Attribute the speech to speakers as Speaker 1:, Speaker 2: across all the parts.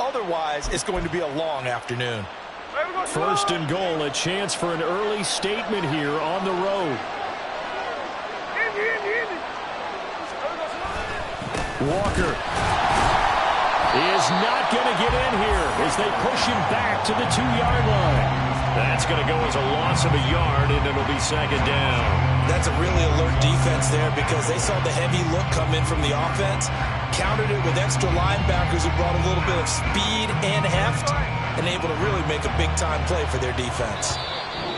Speaker 1: Otherwise, it's going to be a long afternoon.
Speaker 2: First and goal, a chance for an early statement here on the road. Walker is not going to get in here as they push him back to the 2-yard line. That's going to go as a loss of a yard, and it'll be second down.
Speaker 1: That's a really alert defense there because they saw the heavy look come in from the offense, countered it with extra linebackers who brought a little bit of speed and heft, and able to really make a big-time play for their defense.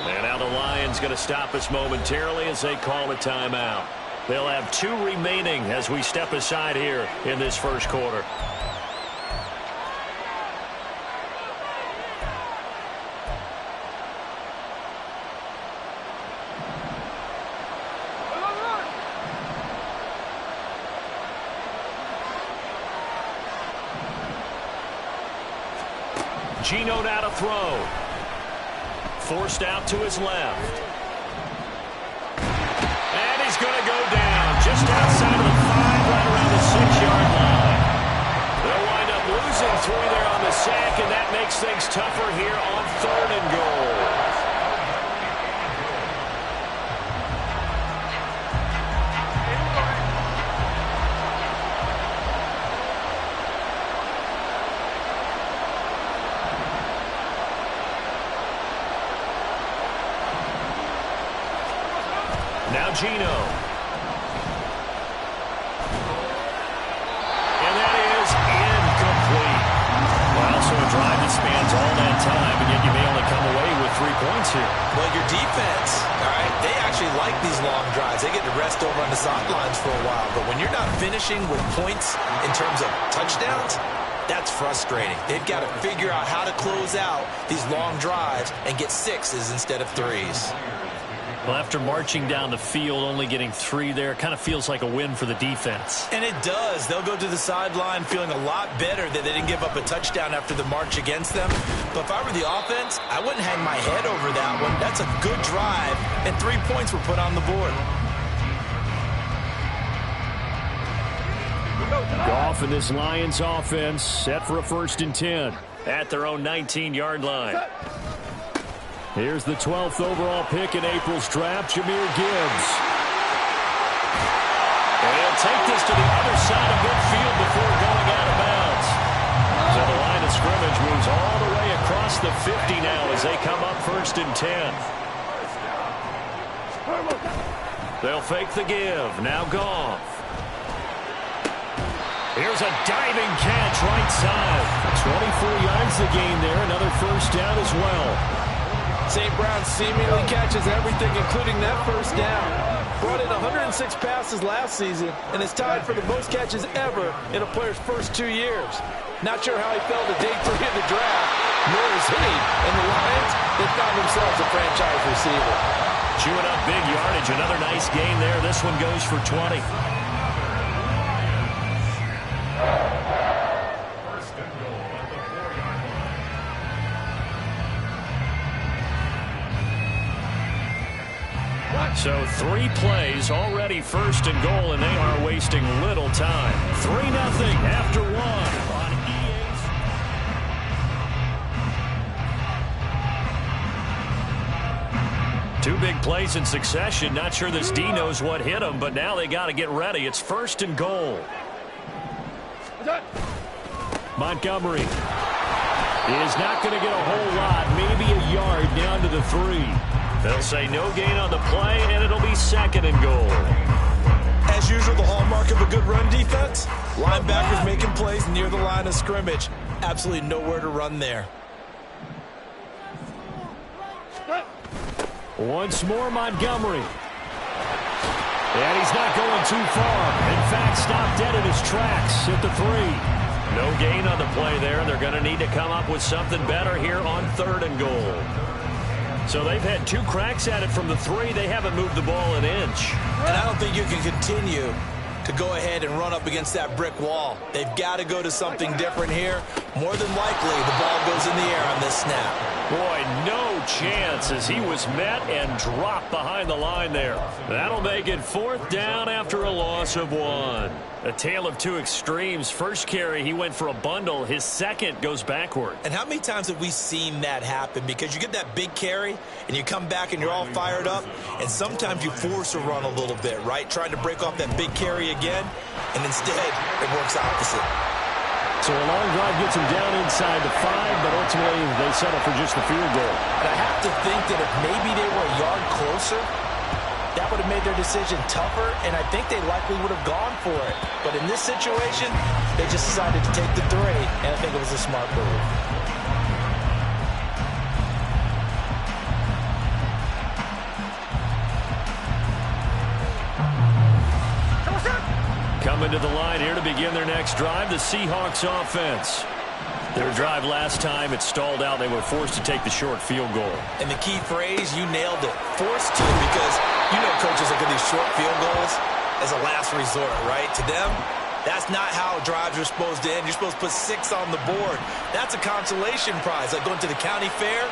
Speaker 2: And now the Lions going to stop us momentarily as they call a timeout. They'll have 2 remaining as we step aside here in this first quarter. Geno now to throw. Forced out to his left. And he's going to go down just outside of the 5, right around the 6-yard line. They'll wind up losing 3 there on the sack, and that makes things tougher here on 3rd and goal. Now Geno. And that is incomplete. Well, so a drive that spans all that time, and yet you may only come away with 3 points here.
Speaker 1: Well, your defense, all right, they actually like these long drives. They get to rest over on the sidelines for a while. But when you're not finishing with points in terms of touchdowns, that's frustrating. They've got to figure out how to close out these long drives and get 6s instead of 3s.
Speaker 2: Well, after marching down the field, only getting 3 there, kind of feels like a win for the defense.
Speaker 1: And it does. They'll go to the sideline feeling a lot better that they didn't give up a touchdown after the march against them. But if I were the offense, I wouldn't hang my head over that one. That's a good drive, and 3 points were put on the board.
Speaker 2: Goff and this Lions offense set for a 1st and 10 at their own 19-yard line. Here's the 12th overall pick in April's draft, Jahmyr Gibbs. And he'll take this to the other side of midfield before going out of bounds. So the line of scrimmage moves all the way across the 50 now as they come up 1st and 10. They'll fake the give. Now Goff. Here's a diving catch right side. 24 yards the gain there. Another 1st down as well.
Speaker 3: St. Brown seemingly catches everything, including that 1st down. Brought in 106 passes last season and is tied for the most catches ever in a player's first 2 years. Not sure how he fell to day 3 of the draft, nor is he. And the Lions, they found themselves a franchise receiver.
Speaker 2: Chewing up big yardage. Another nice gain there. This one goes for 20. So 3 plays, already 1st and goal, and they are wasting little time. 3-0 after 1 on EA. 2 big plays in succession. Not sure this D knows what hit him, but now they got to get ready. It's 1st and goal. Montgomery is not going to get a whole lot, maybe a yard down to the 3. They'll say no gain on the play, and it'll be 2nd and goal.
Speaker 1: As usual, the hallmark of a good run defense, linebackers making plays near the line of scrimmage. Absolutely nowhere to run there.
Speaker 2: Once more, Montgomery. And he's not going too far. In fact, stopped dead in his tracks at the 3. No gain on the play there. They're going to need to come up with something better here on 3rd and goal. So they've had 2 cracks at it from the 3. They haven't moved the ball an inch.
Speaker 1: And I don't think you can continue to go ahead and run up against that brick wall. They've got to go to something different here. More than likely, the ball goes in the air on this snap.
Speaker 2: Boy, no chance as he was met and dropped behind the line there. That'll make it 4th down after a loss of 1. A tale of two extremes. First carry, he went for a bundle. His second goes backward.
Speaker 1: And how many times have we seen that happen? Because you get that big carry, and you come back and you're all fired up, and sometimes you force a run a little bit, right? Trying to break off that big carry again, and instead it works opposite.
Speaker 2: So a long drive gets him down inside the 5, but ultimately they settle for just the field goal.
Speaker 3: And I have to think that if maybe they were a yard closer, that would have made their decision tougher, and I think they likely would have gone for it. But in this situation, they just decided to take the 3, and I think it was a smart move.
Speaker 2: Coming to the line here to begin their next drive, the Seahawks offense. Their drive last time, it stalled out. They were forced to take the short field goal.
Speaker 1: And the key phrase, you nailed it, forced to, because you know coaches look at these short field goals as a last resort, right? To them, that's not how drives are supposed to end. You're supposed to put 6 on the board. That's a consolation prize, like going to the county fair.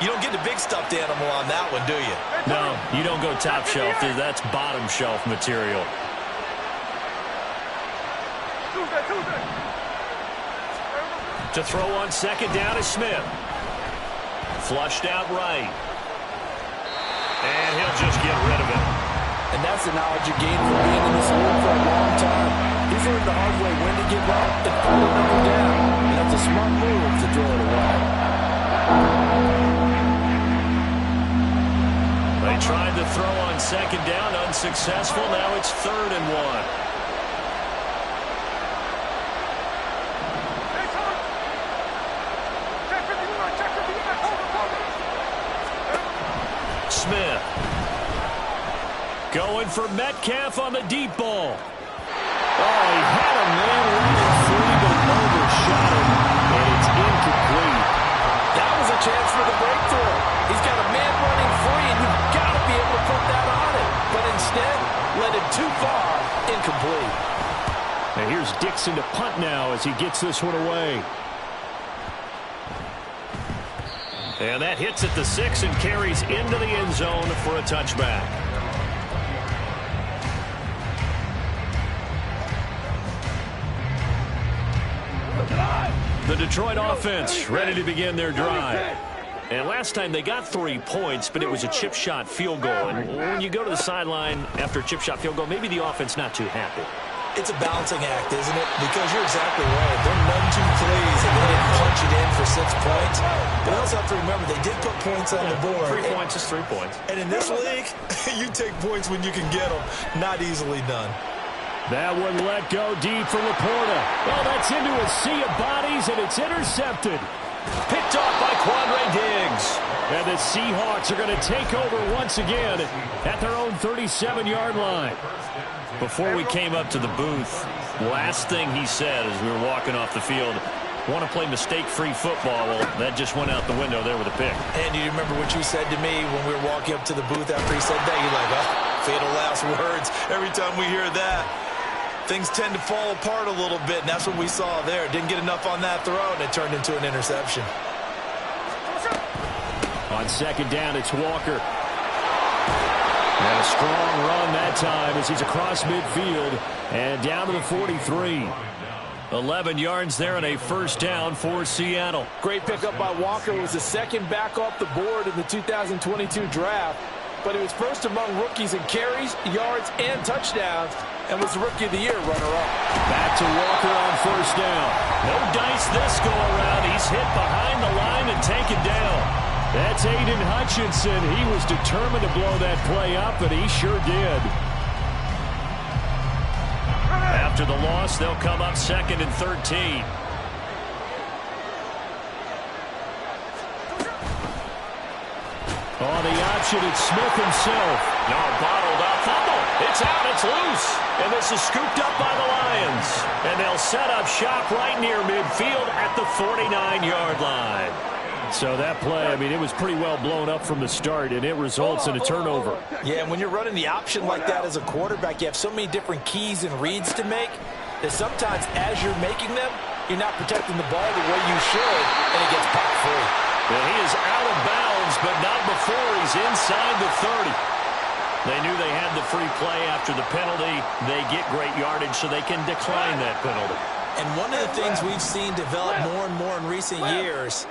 Speaker 1: You don't get the big stuffed animal on that one, do you?
Speaker 2: No, you don't go top shelf. That's bottom shelf material. To throw on 2nd down is Smith. Flushed out right. And he'll just get rid of it.
Speaker 3: And that's the knowledge you gain from being in this league for a long time. He's learned the hard way when to give up and follow them down. And that's a smart move to throw it away.
Speaker 2: They tried to throw on 2nd down, unsuccessful. Now it's 3rd and 1. Smith. Going for Metcalf on the deep ball. Oh, he had a man running free, but overshot him, and it's incomplete.
Speaker 3: That was a chance for the breakthrough. He's got a man running free, and you've got to be able to put that on him. But instead, led it too far, incomplete.
Speaker 2: And here's Dixon to punt now as he gets this one away. And that hits at the 6 and carries into the end zone for a touchback. The Detroit offense ready to begin their drive. And last time they got 3 points, but it was a chip shot field goal. And when you go to the sideline after a chip shot field goal, maybe the offense not too happy.
Speaker 1: It's a balancing act, isn't it? Because you're exactly right. They're 1-2 plays, and they didn't punch it in for 6 points. But I also have to remember, they did put points on the board.
Speaker 2: 3 points is 3 points.
Speaker 1: And in this league, you take points when you can get them. Not easily done.
Speaker 2: That one let go deep for Laporta. Well, that's into a sea of bodies, and it's intercepted. Picked off by Quandre Diggs. And the Seahawks are going to take over once again at their own 37-yard line. Before we came up to the booth, last thing he said as we were walking off the field, want to play mistake-free football. Well, that just went out the window there with a pick.
Speaker 1: And you remember what you said to me when we were walking up to the booth after he said that? You're like, oh, fatal last words. Every time we hear that, things tend to fall apart a little bit, and that's what we saw there. Didn't get enough on that throw, and it turned into an interception.
Speaker 2: On 2nd down, it's Walker. And a strong run that time as he's across midfield and down to the 43. 11 yards there and a 1st down for Seattle.
Speaker 3: Great pickup by Walker. It was the 2nd back off the board in the 2022 draft. But he was first among rookies in carries, yards, and touchdowns, and was the Rookie of the Year runner-up.
Speaker 2: Back to Walker on 1st down. No dice this go-around. He's hit behind the line and taken down. That's Aiden Hutchinson. He was determined to blow that play up, and he sure did. After the loss, they'll come up 2nd and 13. On the option, it's Smith himself. No, bottled up. Fumble. It's out. It's loose. And this is scooped up by the Lions. And they'll set up shop right near midfield at the 49-yard line. So that play, I mean, it was pretty well blown up from the start, and it results in a turnover.
Speaker 3: Yeah, and when you're running the option like that as a quarterback, you have so many different keys and reads to make that sometimes as you're making them, you're not protecting the ball the way you should, and it gets popped free.
Speaker 2: And he is out of bounds, but not before he's inside the 30. They knew they had the free play after the penalty. They get great yardage, so they can decline that penalty.
Speaker 1: And one of the things we've seen develop more and more in recent years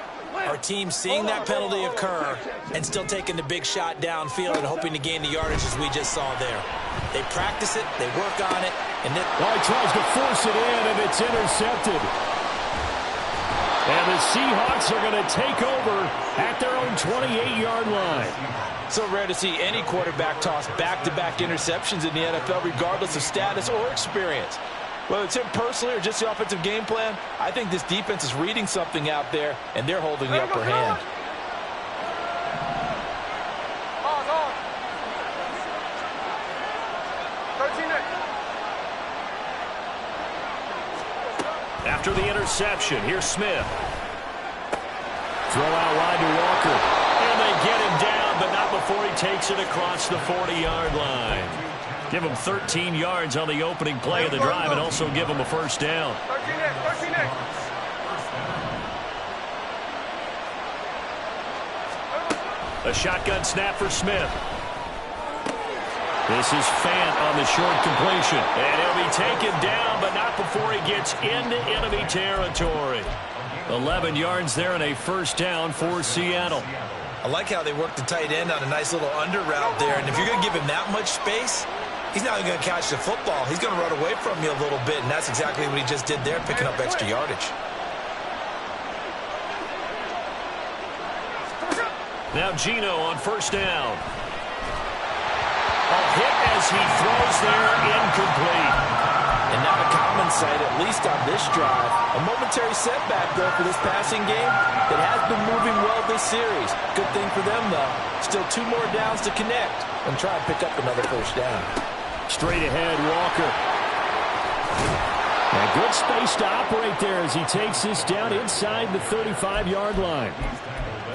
Speaker 1: are teams seeing that penalty occur and still taking the big shot downfield and hoping to gain the yardage as we just saw there. They practice it, they work on it, and then...
Speaker 2: Well, he tries to force it in, and it's intercepted. And the Seahawks are going to take over at their own 28-yard line.
Speaker 3: So rare to see any quarterback toss back-to-back interceptions in the NFL, regardless of status or experience. Whether it's him personally or just the offensive game plan, I think this defense is reading something out there, and they're holding the upper hand.
Speaker 2: After the interception, here's Smith. Throw out wide to Walker. And they get him down, but not before he takes it across the 40-yard line. Give him 13 yards on the opening play of the drive and also give him a first down. A shotgun snap for Smith. This is Fant on the short completion. And he'll be taken down, but not before he gets into enemy territory. 11 yards there and a first down for Seattle.
Speaker 1: I like how they worked the tight end on a nice little under route there. And if you're going to give him that much space, he's not going to catch the football. He's going to run away from you a little bit, and that's exactly what he just did there, picking up extra yardage.
Speaker 2: Now Geno on first down. A hit as he throws there, incomplete.
Speaker 3: And not a common sight, at least on this drive. A momentary setback, though, for this passing game that has been moving well this series. Good thing for them, though. Still 2 more downs to connect and try and pick up another first down.
Speaker 2: Straight ahead, Walker. And good space to operate there as he takes this down inside the 35-yard line.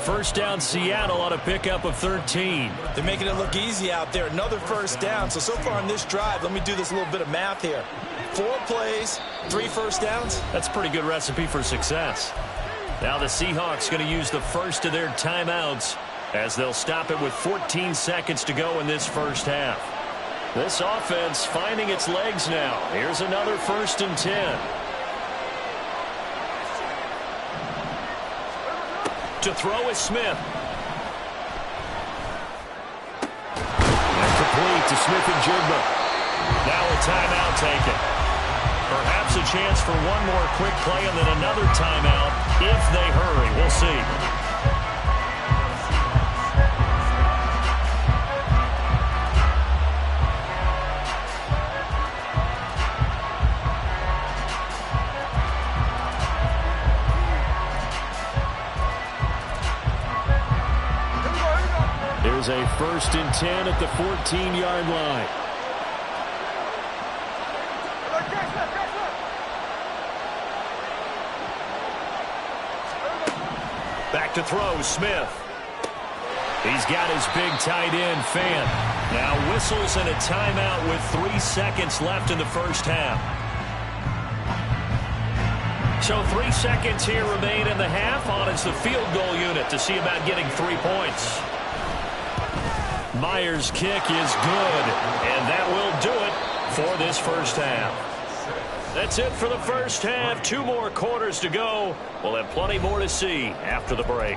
Speaker 2: First down, Seattle on a pickup of 13.
Speaker 1: They're making it look easy out there. Another first down. So far on this drive, let me do this little bit of math here. 4 plays, 3 first downs.
Speaker 2: That's a pretty good recipe for success. Now the Seahawks going to use the first of their timeouts as they'll stop it with 14 seconds to go in this first half. This offense finding its legs now. Here's another 1st and 10. To throw is Smith. And complete to Smith and Jigba. Now a timeout taken. Perhaps a chance for one more quick play and then another timeout if they hurry. We'll see. There's a 1st and 10 at the 14-yard line. Back to throw, Smith. He's got his big tight end, Fant. Now whistles and a timeout with 3 seconds left in the first half. So 3 seconds here remain in the half. On is the field goal unit to see about getting 3 points. Myers' kick is good, and that will do it for this first half. That's it for the first half. 2 more quarters to go. We'll have plenty more to see after the break.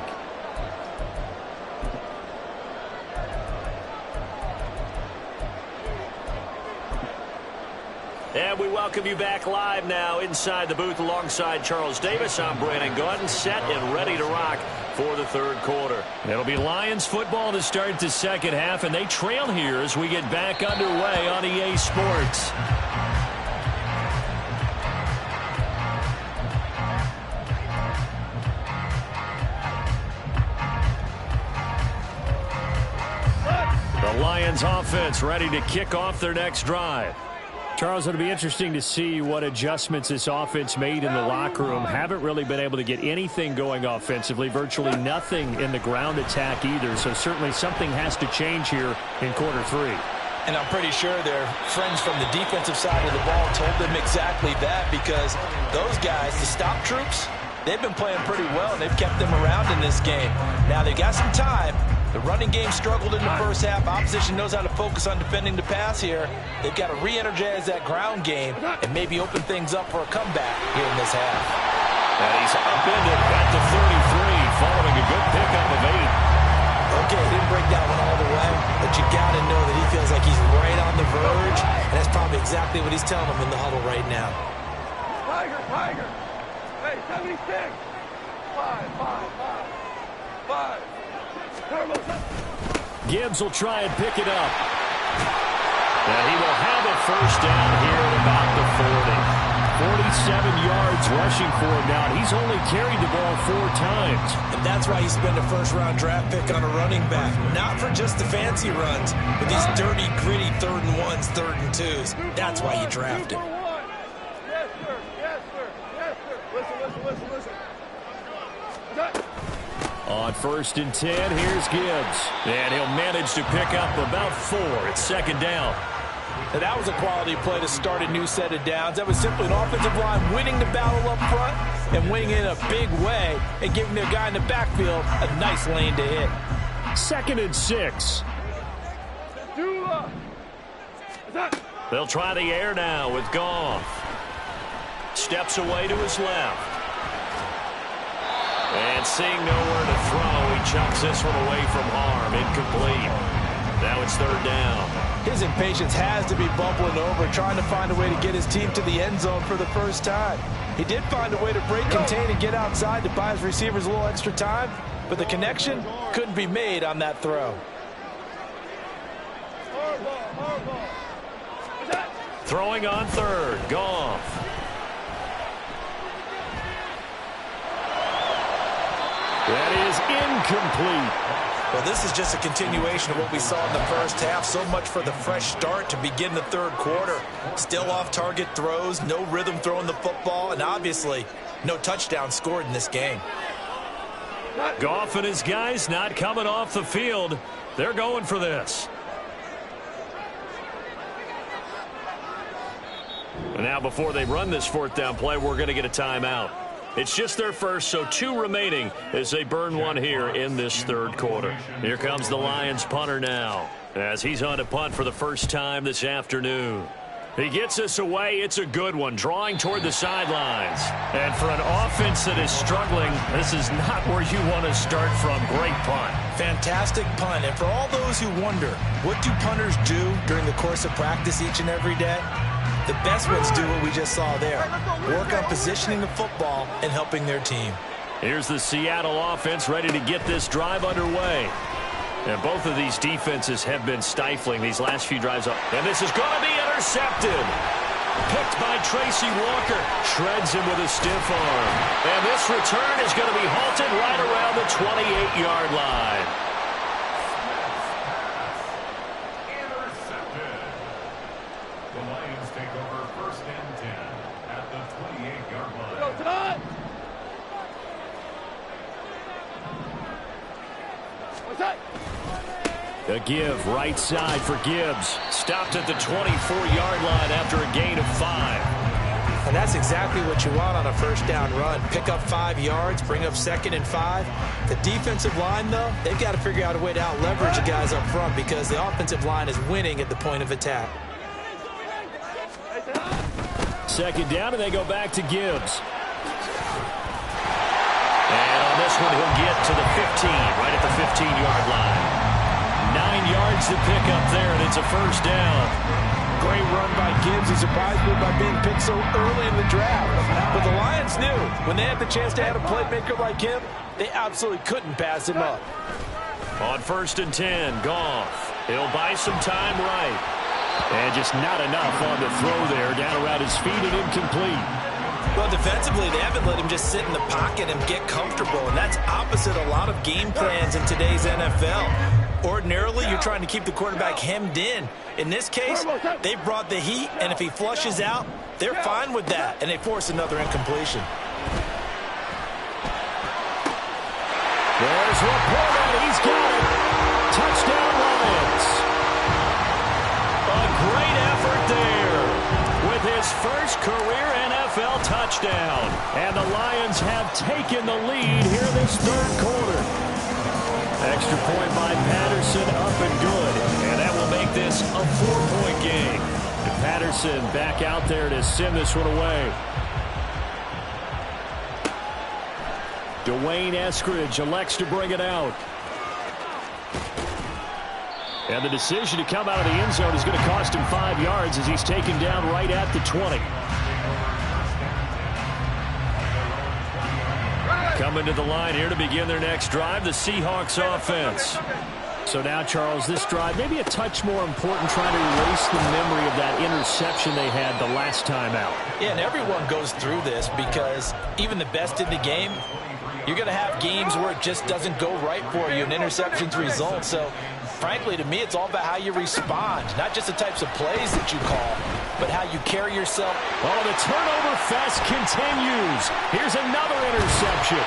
Speaker 2: And we welcome you back live now inside the booth alongside Charles Davis. I'm Brandon Gaudin, set and ready to rock for the 3rd quarter. It'll be Lions football to start the second half, and they trail here as we get back underway on EA Sports. The Lions offense ready to kick off their next drive. Charles, it'll be interesting to see what adjustments this offense made in the locker room. Haven't really been able to get anything going offensively, virtually nothing in the ground attack either. So certainly something has to change here in quarter 3.
Speaker 3: And I'm pretty sure their friends from the defensive side of the ball told them exactly that, because those guys, the stop troops, they've been playing pretty well, and they've kept them around in this game. Now, they've got some time. The running game struggled in the first half. Opposition knows how to focus on defending the pass here. They've got to re-energize that ground game and maybe open things up for a comeback here in this half.
Speaker 2: And he's upended at the 33, following a good pickup of 8.
Speaker 1: Okay, he didn't break that one all the way, but you got to know that he feels like he's right on the verge, and that's probably exactly what he's telling them in the huddle right now.
Speaker 4: Tiger, Tiger. Hey, 76. 5.
Speaker 2: Gibbs will try and pick it up. And he will have a first down here at about the 40. 47 yards rushing for him now. He's only carried the ball 4 times.
Speaker 1: And that's why you spend a first-round draft pick on a running back. Not for just the fancy runs, but these dirty, gritty 3rd and 1s, 3rd and 2s. That's why you draft him.
Speaker 4: Yes, sir. Yes, sir. Yes, sir. Listen.
Speaker 2: On 1st and 10, here's Gibbs. And he'll manage to pick up about 4. It's 2nd down.
Speaker 3: And that was a quality play to start a new set of downs. That was simply an offensive line winning the battle up front and winning it in a big way and giving their guy in the backfield a nice lane to hit.
Speaker 2: 2nd and 6. They'll try the air now with Goff. Steps away to his left. And seeing nowhere to throw, he chucks this one away from harm. Incomplete. Now it's 3rd down.
Speaker 3: His impatience has to be bubbling over, trying to find a way to get his team to the end zone for the first time. He did find a way to break, contain, and get outside to buy his receivers a little extra time, but the connection couldn't be made on that throw.
Speaker 2: Throwing on 3rd. Goff. That is incomplete.
Speaker 1: Well, this is just a continuation of what we saw in the first half. So much for the fresh start to begin the 3rd quarter. Still off-target throws, no rhythm throwing the football, and obviously no touchdown scored in this game.
Speaker 2: Goff and his guys not coming off the field. They're going for this. And now before they run this 4th down play, we're going to get a timeout. It's just their first, so 2 remaining as they burn one here in this 3rd quarter. Here comes the Lions punter now as he's on a punt for the first time this afternoon. He gets this away. It's a good one, drawing toward the sidelines. And for an offense that is struggling, this is not where you want to start from. Great punt.
Speaker 1: Fantastic punt. And for all those who wonder, what do punters do during the course of practice each and every day? The best ones do what we just saw there. Work on positioning the football and helping their team.
Speaker 2: Here's the Seattle offense ready to get this drive underway. And both of these defenses have been stifling these last few drives. And this is going to be intercepted. Picked by Tracy Walker. Shreds him with a stiff arm. And this return is going to be halted right around the 28-yard line.
Speaker 5: Intercepted. The Lions take over 1st and 10 at the 28-yard line.
Speaker 2: A give right side for Gibbs. Stopped at the 24-yard line after a gain of 5.
Speaker 1: And that's exactly what you want on a first down run. Pick up 5 yards, bring up 2nd and 5. The defensive line, though, they've got to figure out a way to out-leverage the guys up front because the offensive line is winning at the point of attack.
Speaker 2: 2nd down, and they go back to Gibbs. And on this one, he'll get to the 15, right at the 15-yard line. 9 yards to pick up there, and it's a first down.
Speaker 3: Great run by Gibbs. He surprised me by being picked so early in the draft. But the Lions knew when they had the chance to add a playmaker like him, they absolutely couldn't pass him up.
Speaker 2: On 1st and 10, Goff. He'll buy some time right. And just not enough on the throw there, down around his feet and incomplete.
Speaker 1: Well, defensively, they haven't let him just sit in the pocket and get comfortable, and that's opposite a lot of game plans in today's NFL. Ordinarily, you're trying to keep the quarterback hemmed in. In this case, they brought the heat, and if he flushes out, they're fine with that, and they force another incompletion.
Speaker 2: There's Laporta. He's got it. Touchdown, Lions. A great effort there with his first career NFL touchdown. touchdown. And the Lions have taken the lead here this third quarter. Extra point by Patterson, up and good. And that will make this a 4-point game. And Patterson back out there to send this one away. Dwayne Eskridge elects to bring it out. And the decision to come out of the end zone is going to cost him 5 yards as he's taken down right at the 20. Coming to the line here to begin their next drive, the Seahawks offense. So now, Charles, this drive maybe a touch more important, trying to erase the memory of that interception they had the last time out.
Speaker 1: Yeah, and everyone goes through this because even the best in the game, you're going to have games where it just doesn't go right for you and interceptions result. So, frankly, to me, it's all about how you respond, not just the types of plays that you call, but how you carry yourself.
Speaker 2: Oh, the turnover fest continues. Here's another interception.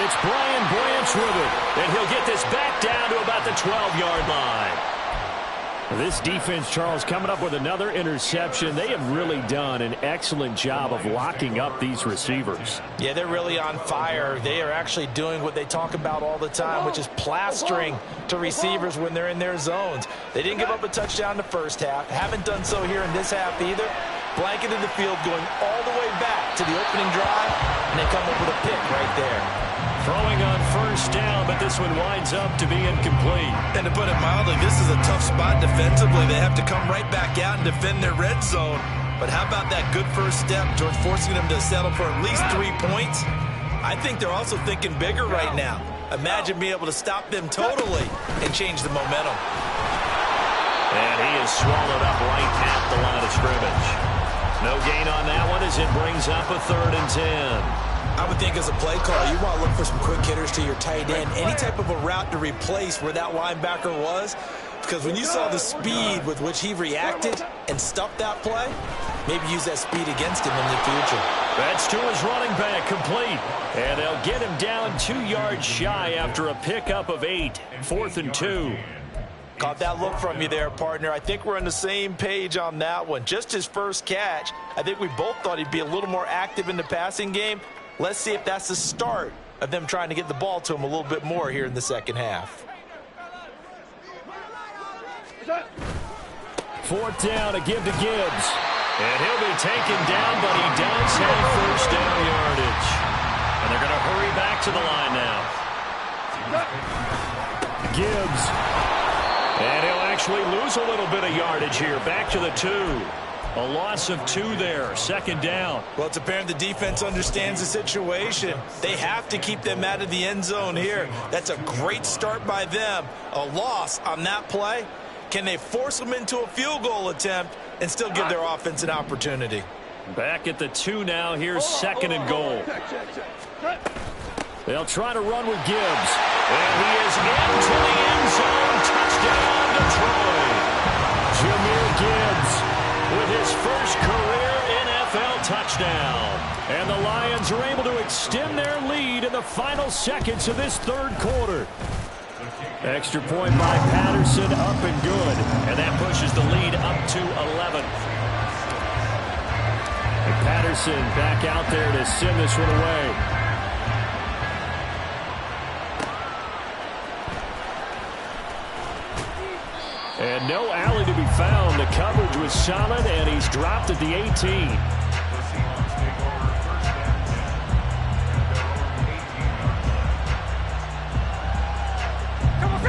Speaker 2: It's Brian Branch with it, and he'll get this back down to about the 12-yard line. This defense, Charles, coming up with another interception. They have really done an excellent job of locking up these receivers.
Speaker 1: Yeah, they're really on fire. They are actually doing what they talk about all the time, which is plastering to receivers when they're in their zones. They didn't give up a touchdown in the first half. Haven't done so here in this half either. Blanketed the field, going all the way back to the opening drive, and they come up with a pick right there.
Speaker 2: Throwing on first down, but this one winds up to be incomplete.
Speaker 3: And to put it mildly, this is a tough spot defensively. They have to come right back out and defend their red zone. But how about that good first step towards forcing them to settle for at least 3 points? I think they're also thinking bigger right now. Imagine being able to stop them totally and change the momentum.
Speaker 2: And he is swallowed up right at the line of scrimmage. No gain on that one as it brings up a 3rd and 10.
Speaker 1: I would think as a play call, you want to look for some quick hitters to your tight end. Any type of a route to replace where that linebacker was. Because when you saw the speed with which he reacted and stuffed that play, maybe use that speed against him in the future.
Speaker 2: That's to his running back, complete. And they'll get him down 2 yards shy after a pickup of 8. 4th and 2.
Speaker 1: Caught that look from you there, partner. I think we're on the same page on that one. Just his first catch. I think we both thought he'd be a little more active in the passing game. Let's see if that's the start of them trying to get the ball to him a little bit more here in the second half.
Speaker 2: 4th down, a give to Gibbs. And he'll be taken down, but he does have first down yardage. And they're going to hurry back to the line now. Gibbs. And he'll actually lose a little bit of yardage here. Back to the 2. A loss of 2 there. 2nd down.
Speaker 1: Well, it's apparent the defense understands the situation. They have to keep them out of the end zone here. That's a great start by them. A loss on that play. Can they force them into a field goal attempt and still give their offense an opportunity?
Speaker 2: Back at the 2 now. Here's 2nd and goal. They'll try to run with Gibbs. And he is into the end zone. Touchdown, Detroit. Jahmyr Gibbs with his first career NFL touchdown. And the Lions are able to extend their lead in the final seconds of this third quarter. Extra point by Patterson, up and good. And that pushes the lead up to 11. And Patterson back out there to send this one away. And no alley to be found. The coverage was solid, and he's dropped at the 18.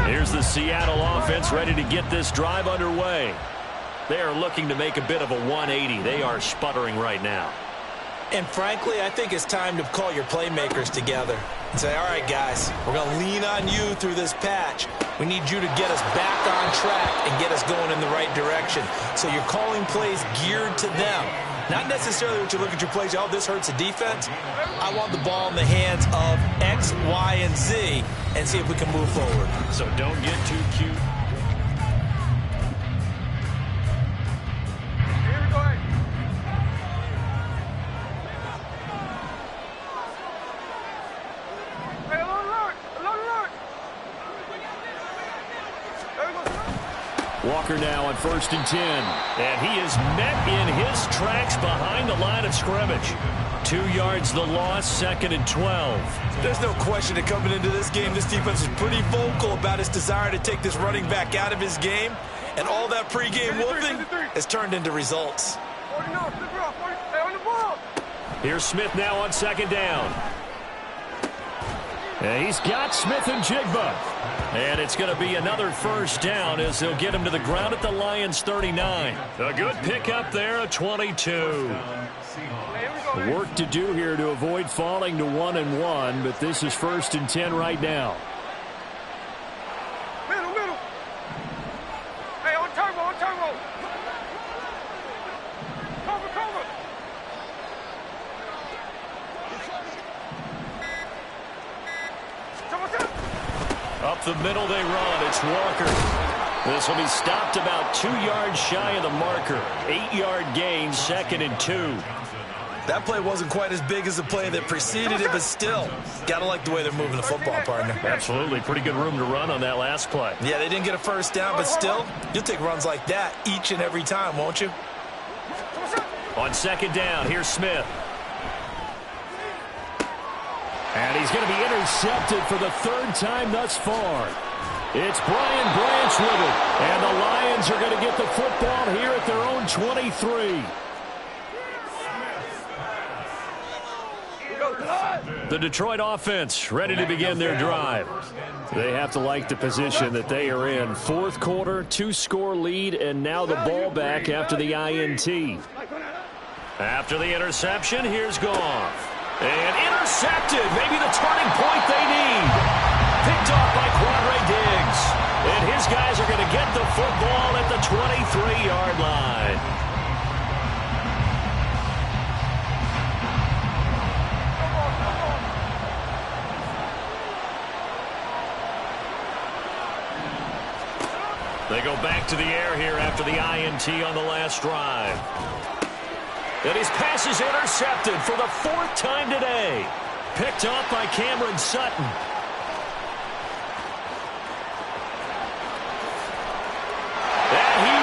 Speaker 2: Here's the Seattle offense ready to get this drive underway. They are looking to make a bit of a 180. They are sputtering right now.
Speaker 1: And frankly, I think it's time to call your playmakers together and say, all right, guys, we're going to lean on you through this patch. We need you to get us back on track and get us going in the right direction. So you're calling plays geared to them. Not necessarily what you look at your plays, oh, this hurts the defense. I want the ball in the hands of X, Y, and Z and see if we can move forward.
Speaker 2: So don't get too cute. Walker now on 1st and 10. And he is met in his tracks behind the line of scrimmage. 2 yards the loss, 2nd and 12.
Speaker 1: There's no question that coming into this game, this defense is pretty vocal about its desire to take this running back out of his game. And all that pregame whooping has turned into results.
Speaker 2: Here's Smith now on 2nd down. And he's got Smith and Jigba. And it's going to be another 1st down as they'll get him to the ground at the Lions' 39. A good pickup there, a 22. Work to do here to avoid falling to 1-1, but this is 1st and 10 right now.
Speaker 4: Middle. Hey, on turbo. Cover.
Speaker 2: Up the middle they run. It's Walker. This will be stopped about 2 yards shy of the marker. 8-yard gain, 2nd and 2.
Speaker 1: That play wasn't quite as big as the play that preceded it, but still, got to like the way they're moving the football, partner.
Speaker 2: Absolutely. Pretty good room to run on that last play.
Speaker 1: Yeah, they didn't get a 1st down, but still, you'll take runs like that each and every time, won't you?
Speaker 2: On 2nd down, here's Smith. And he's going to be intercepted for the 3rd time thus far. It's Brian Branch with it. And the Lions are going to get the football here at their own 23. The Detroit offense ready to begin their drive. They have to like the position that they are in. 4th quarter, 2-score lead, and now the ball back after the INT. After the interception, here's Goff. And intercepted, maybe the turning point they need. Picked off by Quadre Diggs. And his guys are going to get the football at the 23-yard line. They go back to the air here after the INT on the last drive. And his pass is intercepted for the 4th time today. Picked off by Cameron Sutton. And he